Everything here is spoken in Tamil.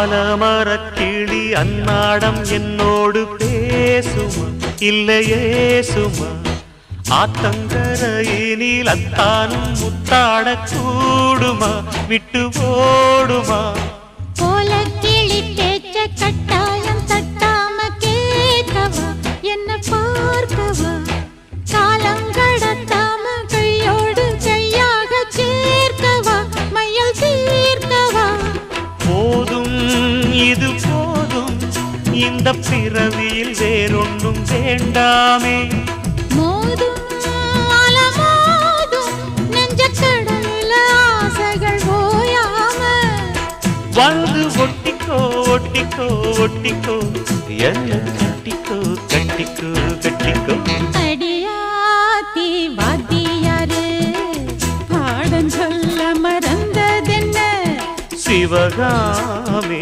ஆலமரக்கிளி அன்னாடம் என்னோடு பேசுமா இல்லையே சுமா ஆத்தங்கரையினில் அத்தானும் முத்தாட கூடுமா விட்டு ஓடுமா கோலக்கிளி பேச்ச கட்டாயம் தட்டாம கேட்கவா என்ன பார்க்கவா காலம் கடத்தாம கையோடு கையாக சேர்க்கவா மையல் தீர்க்கவா போதும் இது போதும் இந்த பிறவியில் வேறொன்றும் வேண்டாமே மோதும் அலமோதும் நெஞ்ச கடலில் ஆசைகள் ஓயாம வந்து ஒட்டிக்கோ ஒட்டிக்கோ ஒட்டிக்கோ என்ன கட்டிக்கோ கட்டிக்கோ கட்டிக்கோ அடியாத்தி வாத்தியாரு பாடம் சொல்ல மறந்ததென்ன சிவகாமி